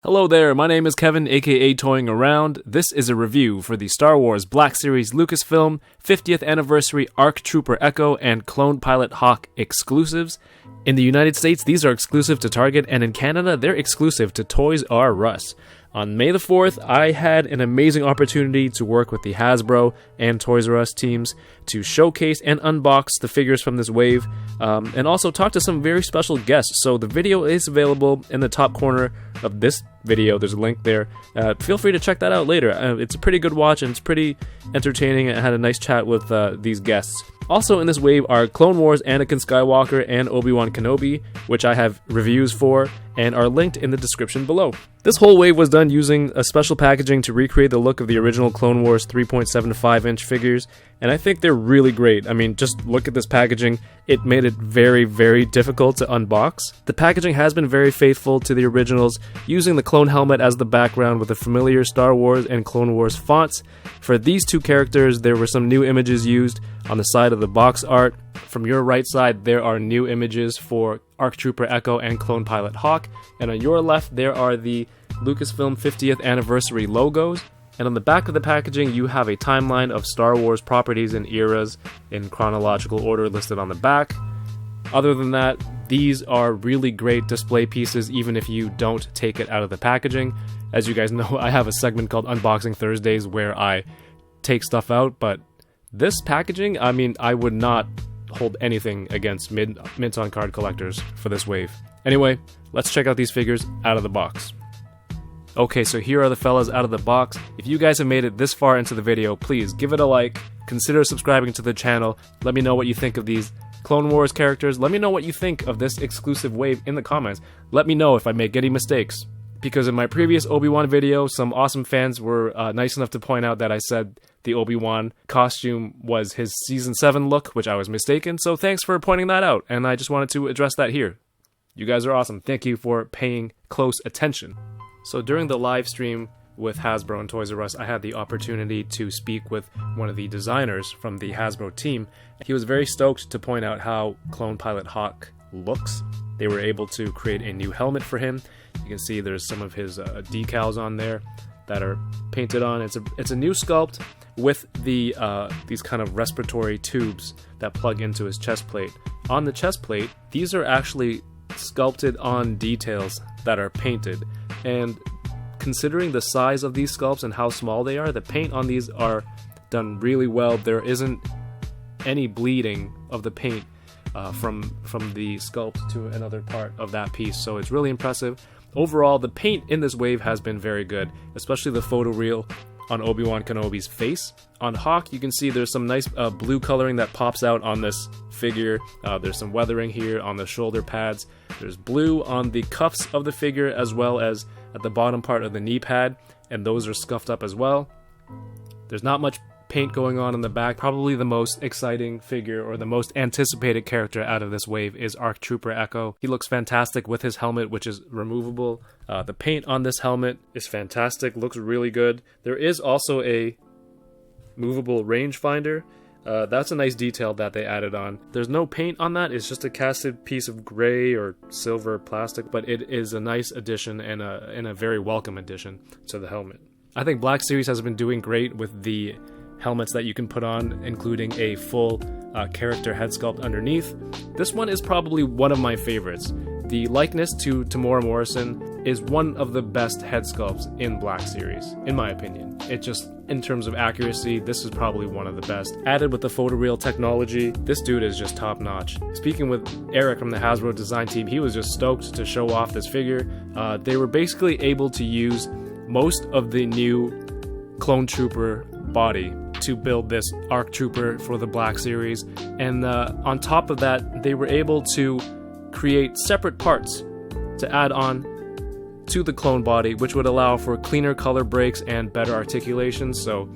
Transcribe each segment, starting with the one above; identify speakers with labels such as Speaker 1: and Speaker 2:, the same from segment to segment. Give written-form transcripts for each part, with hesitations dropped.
Speaker 1: Hello there, my name is Kevin, aka Toyingaround. This is a review for the Star Wars Black Series Lucasfilm 50th Anniversary ARC Trooper Echo and Clone Pilot Hawk exclusives. In the United States, these are exclusive to Target, and in Canada, they're exclusive to Toys R Us. On May the 4th, I had an amazing opportunity to work with the Hasbro and Toys R Us teams to showcase and unbox the figures from this wave, and also talk to some very special guests. So the video is available in the top corner of this video. There's a link there. Feel free to check that out later. It's a pretty good watch, and it's pretty entertaining. I had a nice chat with these guests. Also in this wave are Clone Wars Anakin Skywalker and Obi-Wan Kenobi, which I have reviews for and are linked in the description below. This whole wave was done using a special packaging to recreate the look of the original Clone Wars 3.75-inch figures, and I think they're really great. I mean, just look at this packaging. It made it very, very difficult to unbox. The packaging has been very faithful to the originals, using the clone helmet as the background with the familiar Star Wars and Clone Wars fonts. For these two characters, there were some new images used on the side of the box art. From your right side, there are new images for ARC Trooper Echo and Clone Pilot Hawk, and on your left, there are the Lucasfilm 50th Anniversary logos. And on the back of the packaging, you have a timeline of Star Wars properties and eras in chronological order listed on the back. Other than that, these are really great display pieces, even if you don't take it out of the packaging. As you guys know, I have a segment called Unboxing Thursdays where I take stuff out, but this packaging, I mean, I would not hold anything against mint on card collectors for this wave. Anyway, let's check out these figures out of the box. Okay, so here are the fellas out of the box. If you guys have made it this far into the video, please give it a like, consider subscribing to the channel, let me know what you think of these Clone Wars characters, let me know what you think of this exclusive wave in the comments, let me know if I make any mistakes. Because in my previous Obi-Wan video, some awesome fans were nice enough to point out that I said the Obi-Wan costume was his Season 7 look, which I was mistaken, so thanks for pointing that out, and I just wanted to address that here. You guys are awesome, thank you for paying close attention. So during the live stream with Hasbro and Toys R Us, I had the opportunity to speak with one of the designers from the Hasbro team. He was very stoked to point out how Clone Pilot Hawk looks. They were able to create a new helmet for him. You can see there's some of his decals on there that are painted on. It's a new sculpt with the these kind of respiratory tubes that plug into his chest plate. On the chest plate, these are actually sculpted on details that are painted. And considering the size of these sculpts and how small they are, the paint on these are done really well. There isn't any bleeding of the paint from the sculpt to another part of that piece, so it's really impressive. Overall, the paint in this wave has been very good, especially the photoreal on Obi-Wan Kenobi's face. On Hawk, you can see there's some nice blue coloring that pops out on this figure. There's some weathering here on the shoulder pads. There's blue on the cuffs of the figure as well as at the bottom part of the knee pad, and those are scuffed up as well. There's not much paint going on in the back. Probably the most exciting figure or the most anticipated character out of this wave is ARC Trooper Echo. He looks fantastic with his helmet, which is removable. The paint on this helmet is fantastic, looks really good. There is also a movable rangefinder. That's a nice detail that they added on. There's no paint on that, it's just a casted piece of gray or silver plastic, but it is a nice addition and a very welcome addition to the helmet. I think Black Series has been doing great with the helmets that you can put on, including a full character head sculpt underneath. This one is probably one of my favorites. The likeness to Tamora Morrison is one of the best head sculpts in Black Series, in my opinion. It just, in terms of accuracy, this is probably one of the best. Added with the photoreal technology, this dude is just top notch. Speaking with Eric from the Hasbro design team, he was just stoked to show off this figure. They were basically able to use most of the new Clone Trooper body to build this ARC Trooper for the Black Series, and on top of that, they were able to create separate parts to add on to the clone body, which would allow for cleaner color breaks and better articulation, so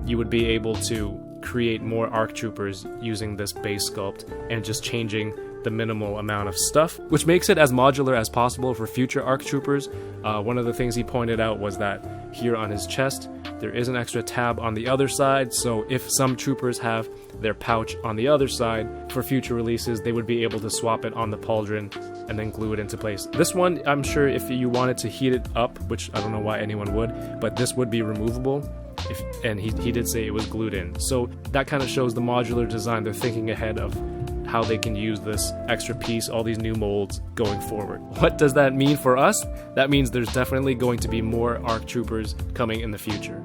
Speaker 1: you would be able to create more ARC Troopers using this base sculpt and just changing the minimal amount of stuff, which makes it as modular as possible for future ARC Troopers. One of the things he pointed out was that here on his chest. There is an extra tab on the other side, so if some troopers have their pouch on the other side for future releases, they would be able to swap it on the pauldron and then glue it into place. This one, I'm sure if you wanted to heat it up, which I don't know why anyone would, but this would be removable. And he did say it was glued in. So that kind of shows the modular design. They're thinking ahead of how they can use this extra piece, all these new molds going forward. What does that mean for us? That means there's definitely going to be more ARC Troopers coming in the future.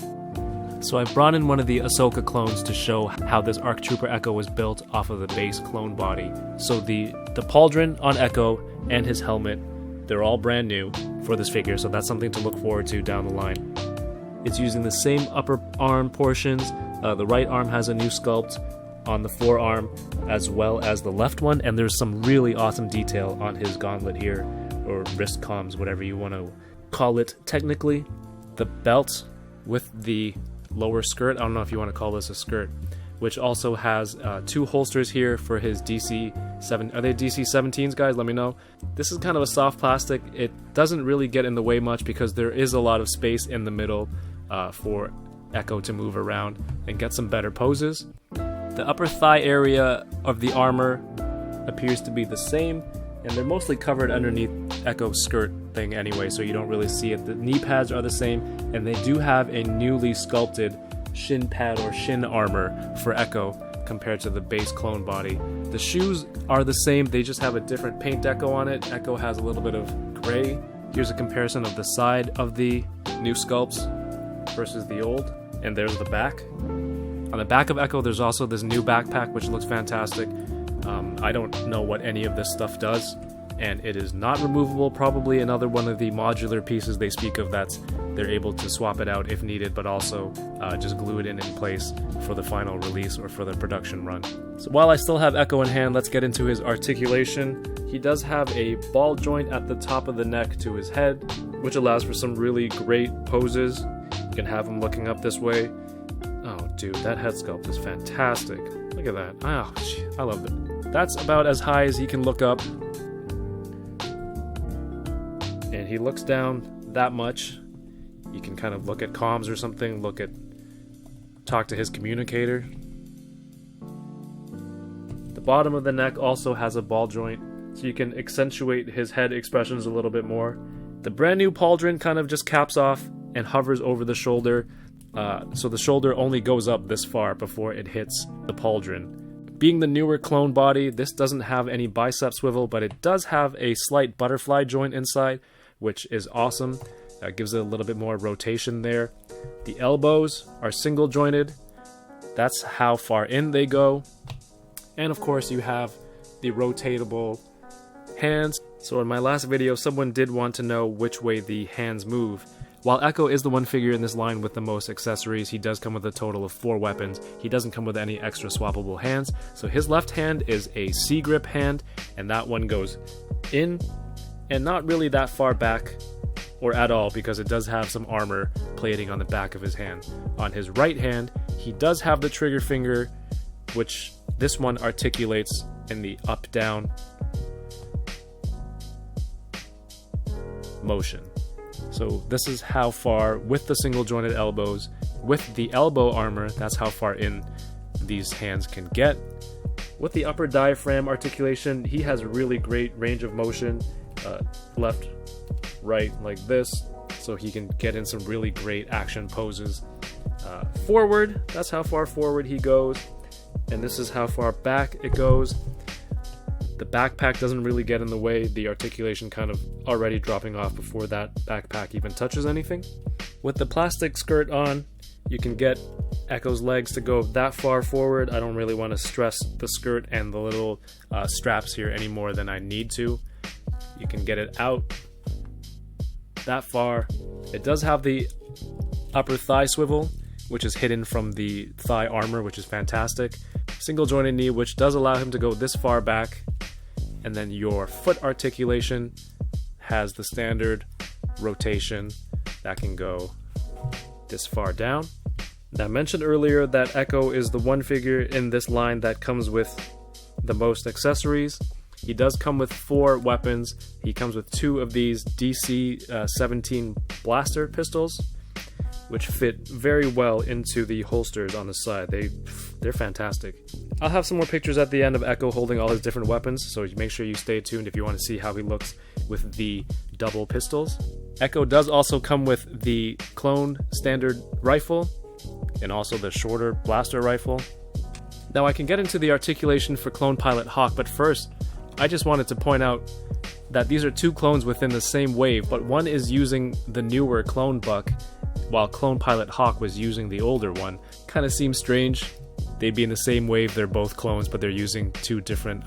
Speaker 1: So I've brought in one of the Ahsoka clones to show how this ARC Trooper Echo was built off of the base clone body. So the pauldron on Echo and his helmet, they're all brand new for this figure, so that's something to look forward to down the line. It's using the same upper arm portions. The right arm has a new sculpt on the forearm as well as the left one, and there's some really awesome detail on his gauntlet here, or wrist comms, whatever you want to call it technically. The belt with the lower skirt, I don't know if you want to call this a skirt, which also has 2 holsters here for his DC-7. Are they DC-17s, guys? Let me know. This is kind of a soft plastic. It doesn't really get in the way much because there is a lot of space in the middle for Echo to move around and get some better poses. The upper thigh area of the armor appears to be the same, and they're mostly covered underneath Echo's skirt thing anyway, so you don't really see it. The knee pads are the same, and they do have a newly sculpted shin pad or shin armor for Echo compared to the base clone body. The shoes are the same, they just have a different paint deco on it. Echo has a little bit of gray. Here's a comparison of the side of the new sculpts versus the old, and there's the back. On the back of Echo, there's also this new backpack, which looks fantastic. I don't know what any of this stuff does, and it is not removable. Probably another one of the modular pieces they speak of that's they're able to swap it out if needed, but also just glue it in place for the final release or for the production run. So while I still have Echo in hand, let's get into his articulation. He does have a ball joint at the top of the neck to his head, which allows for some really great poses. You can have him looking up this way. Oh, dude, that head sculpt is fantastic. Look at that. Oh, I love it. That's about as high as he can look up. And he looks down that much. You can kind of look at comms or something, talk to his communicator. The bottom of the neck also has a ball joint, so you can accentuate his head expressions a little bit more. The brand new pauldron kind of just caps off and hovers over the shoulder, so the shoulder only goes up this far before it hits the pauldron. Being the newer clone body, this doesn't have any bicep swivel, but it does have a slight butterfly joint inside, which is awesome. Gives it a little bit more rotation there. The elbows are single jointed. That's how far in they go. And of course you have the rotatable hands. So in my last video, someone did want to know which way the hands move. While Echo is the one figure in this line with the most accessories, he does come with a total of 4 weapons. He doesn't come with any extra swappable hands. So his left hand is a C-grip hand, and that one goes in and not really that far back or at all, because it does have some armor plating on the back of his hand. On his right hand, he does have the trigger finger, which this one articulates in the up-down motion. So this is how far, with the single jointed elbows, with the elbow armor, that's how far in these hands can get. With the upper diaphragm articulation, he has really great range of motion, left, right, like this, so he can get in some really great action poses. Forward, that's how far forward he goes, and this is how far back it goes. The backpack doesn't really get in the way, the articulation kind of already dropping off before that backpack even touches anything. With the plastic skirt on, you can get Echo's legs to go that far forward. I don't really want to stress the skirt and the little straps here any more than I need to. You can get it out that far. It does have the upper thigh swivel, which is hidden from the thigh armor, which is fantastic. Single jointed knee, which does allow him to go this far back. And then your foot articulation has the standard rotation that can go this far down. Now, I mentioned earlier that Echo is the one figure in this line that comes with the most accessories. He does come with 4 weapons. He comes with 2 of these DC-17 blaster pistols. which fit very well into the holsters on the side. They're fantastic. I'll have some more pictures at the end of Echo holding all his different weapons, so make sure you stay tuned if you want to see how he looks with the double pistols. Echo does also come with the clone standard rifle, and also the shorter blaster rifle. Now I can get into the articulation for Clone Pilot Hawk, but first, I just wanted to point out that these are two clones within the same wave, but one is using the newer clone buck, while Clone Pilot Hawk was using the older one. Kinda seems strange. They'd be in the same wave, they're both clones, but they're using two different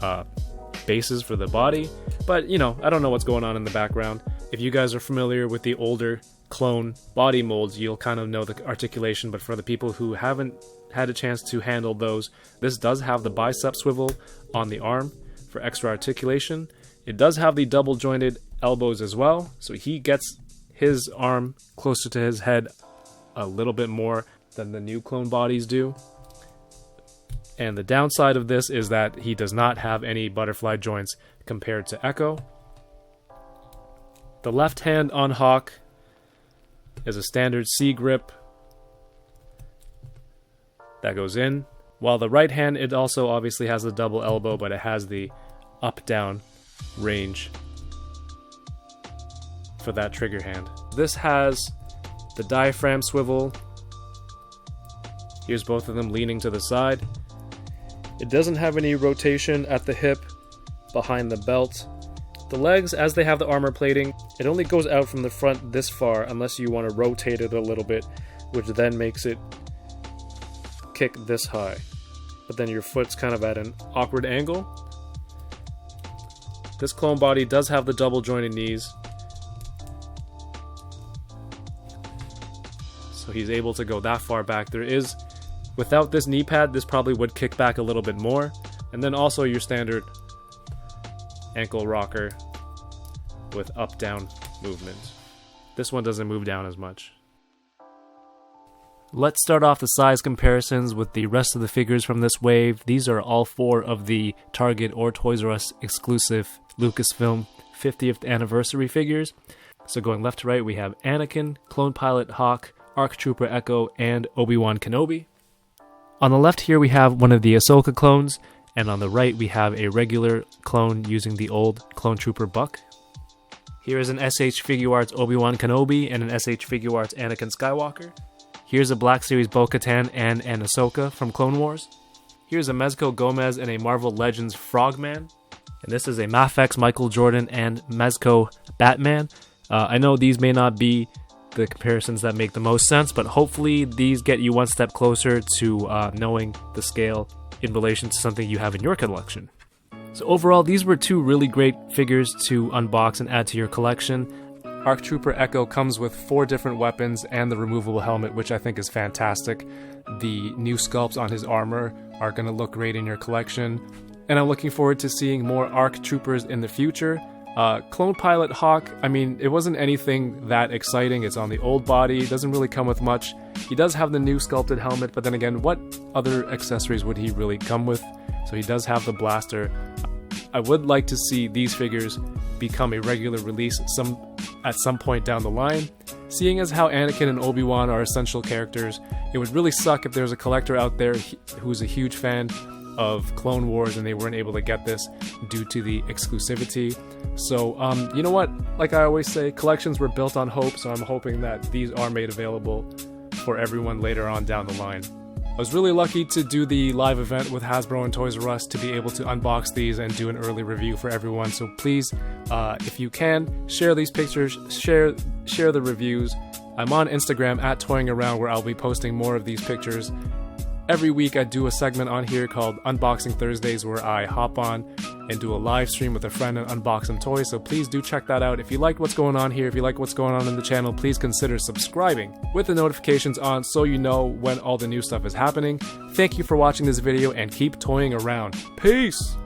Speaker 1: bases for the body. But, you know, I don't know what's going on in the background. If you guys are familiar with the older clone body molds, you'll kind of know the articulation, but for the people who haven't had a chance to handle those, this does have the bicep swivel on the arm for extra articulation. It does have the double jointed elbows as well, so he gets his arm closer to his head a little bit more than the new clone bodies do. And the downside of this is that he does not have any butterfly joints compared to Echo. The left hand on Hawk is a standard C grip that goes in, while the right hand, it also obviously has the double elbow, but it has the up-down range for that trigger hand. This has the diaphragm swivel. Here's both of them leaning to the side. It doesn't have any rotation at the hip, behind the belt. The legs, as they have the armor plating, it only goes out from the front this far unless you want to rotate it a little bit, which then makes it kick this high. But then your foot's kind of at an awkward angle. This clone body does have the double jointed knees, so he's able to go that far back. Without this knee pad, this probably would kick back a little bit more. And then also your standard ankle rocker with up-down movement. This one doesn't move down as much. Let's start off the size comparisons with the rest of the figures from this wave. These are all four of the Target or Toys R Us exclusive Lucasfilm 50th anniversary figures. So going left to right, we have Anakin, Clone Pilot Hawk, ARC Trooper Echo, and Obi-Wan Kenobi. On the left here, we have one of the Ahsoka clones, and on the right, we have a regular clone using the old Clone Trooper Buck. Here is an SH Figuarts Obi-Wan Kenobi and an SH Figuarts Anakin Skywalker. Here's a Black Series Bo-Katan and an Ahsoka from Clone Wars. Here's a Mezco Gomez and a Marvel Legends Frogman. And this is a Mafex Michael Jordan and Mezco Batman. I know these may not be the comparisons that make the most sense, but hopefully these get you one step closer to knowing the scale in relation to something you have in your collection. So overall, these were two really great figures to unbox and add to your collection. ARC Trooper Echo comes with 4 different weapons and the removable helmet, which I think is fantastic. The new sculpts on his armor are going to look great in your collection, and I'm looking forward to seeing more ARC Troopers in the future. Clone Pilot Hawk, I mean, it wasn't anything that exciting. It's on the old body, doesn't really come with much. He does have the new sculpted helmet, but then again, what other accessories would he really come with? So he does have the blaster. I would like to see these figures become a regular release at some point down the line. Seeing as how Anakin and Obi-Wan are essential characters, it would really suck if there's a collector out there who's a huge fan of Clone Wars and they weren't able to get this due to the exclusivity. So, you know what? Like I always say, collections were built on hope, so I'm hoping that these are made available for everyone later on down the line. I was really lucky to do the live event with Hasbro and Toys R Us to be able to unbox these and do an early review for everyone. So please, if you can, share these pictures, share the reviews. I'm on Instagram at toyingaround, where I'll be posting more of these pictures. Every week I do a segment on here called Unboxing Thursdays, where I hop on and do a live stream with a friend and unbox some toys, so please do check that out. If you like what's going on here, if you like what's going on in the channel, please consider subscribing with the notifications on so you know when all the new stuff is happening. Thank you for watching this video and keep toying around. Peace!